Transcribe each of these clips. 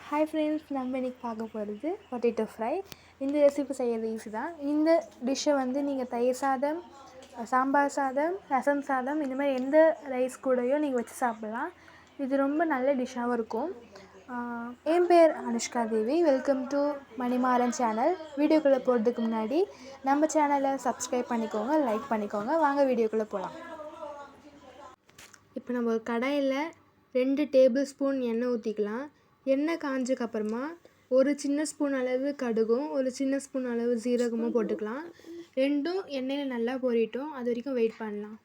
Hi friends, நம்ம இன்றைக்கி பார்க்க போகிறது பொட்டேட்டோ ஃப்ரை. இந்த ரெசிபி செய்கிறது ஈஸி தான். இந்த டிஷ்ஷை நீங்கள் தயிர் சாதம், சாம்பார் சாதம், ரசம் சாதம் இந்த மாதிரி எந்த ரைஸ் கூடயோ நீங்கள் வச்சு சாப்பிட்லாம். இது ரொம்ப நல்ல டிஷ்ஷாகவும் இருக்கும். என் பேர் Anushka Devi. Welcome to Manimaran channel. வீடியோக்குள்ளே போகிறதுக்கு முன்னாடி நம்ம சேனலை சப்ஸ்கிரைப் பண்ணிக்கோங்க, லைக் பண்ணிக்கோங்க. வாங்க வீடியோக்குள்ளே போகலாம். இப்போ நம்ம ஒரு கடாயில் 2 டேபிள் ஸ்பூன் எண்ணெய் ஊற்றிக்கலாம். எண்ணெய் காஞ்சதுக்கப்புறமா ஒரு சின்ன ஸ்பூன் அளவு கடுகும் ஒரு சின்ன ஸ்பூன் அளவு சீரகமும் போட்டுக்கலாம். ரெண்டும் எண்ணெயில் நல்லா பொரியட்டும், அது வரைக்கும் வெயிட் பண்ணலாம்.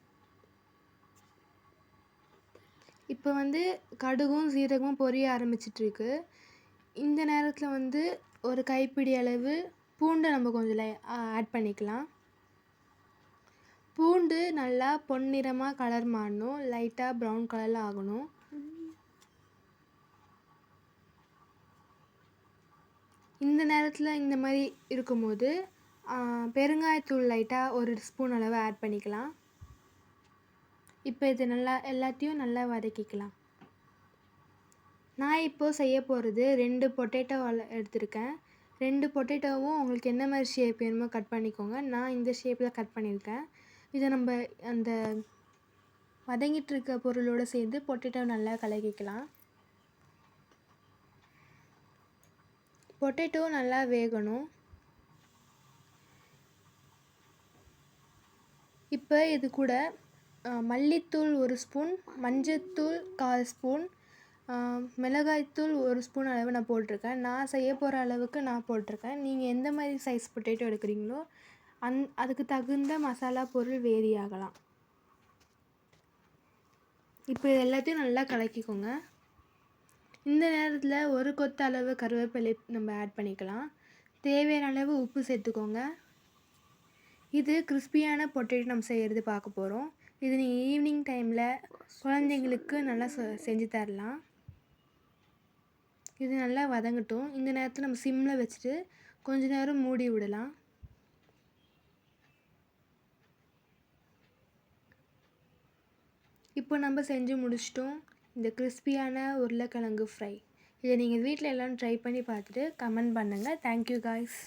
இப்போ கடுகும் சீரகமும் பொரிய ஆரம்பிச்சிட்ருக்கு. இந்த நேரத்தில் ஒரு கைப்பிடி அளவு பூண்டை நம்ம கொஞ்சம் ஆட் பண்ணிக்கலாம். பூண்டு நல்லா பொன்னிறமாக கலர் மாறணும், லைட்டாக ப்ரௌன் கலரில் ஆகணும். இந்த நேரத்தில் இந்த மாதிரி இருக்கும்போது பெருங்காயத்தூள் லைட்டாக ஒரு ஸ்பூன் அளவு ஆட் பண்ணிக்கலாம். இப்போ இது எல்லாத்தையும் நல்லா வதக்கிக்கலாம். நான் இப்போது செய்ய போகிறது 2 பொட்டேட்டோ எடுத்திருக்கேன். 2 பொட்டேட்டோவும் உங்களுக்கு என்ன மாதிரி ஷேப் வேணுமோ கட் பண்ணிக்கோங்க. நான் இந்த ஷேப்பில் கட் பண்ணியிருக்கேன். இதை நம்ம அந்த வதங்கிட்டு இருக்க பொருளோடு சேர்ந்து பொட்டேட்டோ நல்லா கலக்கிக்கலாம். பொட்டேட்டோ நல்லா வேகணும். இப்போ இது கூட மல்லித்தூள் 1 ஸ்பூன், மஞ்சத்தூள் 1/4 ஸ்பூன், மிளகாய்த்தூள் 1 ஸ்பூன் அளவு நான் போட்டிருக்கேன். நான் செய்ய போகிற அளவுக்கு நான் போட்டிருக்கேன். நீங்கள் எந்த மாதிரி சைஸ் பொட்டேட்டோ எடுக்கிறீங்களோ அதுக்கு தகுந்த மசாலா பொருள் வேரி ஆகலாம். இப்போ இது எல்லாத்தையும் நல்லா கலக்கிக்கோங்க. இந்த நேரத்தில் ஒரு கொத்து அளவு கருவேப்பிலை நம்ம ஆட் பண்ணிக்கலாம். தேவையான அளவு உப்பு சேர்த்துக்கோங்க. இது கிறிஸ்பியான பொட்டேட்டோ நம்ம செய்கிறது பார்க்க போகிறோம். இது நீங்கள் ஈவினிங் டைமில் குழந்தைங்களுக்கு நல்லா செஞ்சு தரலாம். இது நல்லா வதங்கட்டும். இந்த நேரத்தில் நம்ம சிம்மில் வச்சுட்டு கொஞ்ச நேரம் மூடி விடலாம். இப்போ நம்ம செஞ்சு முடிச்சிட்டோம். இந்த கிறிஸ்பியான உருளைக்கிழங்கு ஃப்ரை. இதை நீங்கள் வீட்டில் எல்லாம் ட்ரை பண்ணி பார்த்துட்டு கமெண்ட் பண்ணுங்கள். Thank you guys.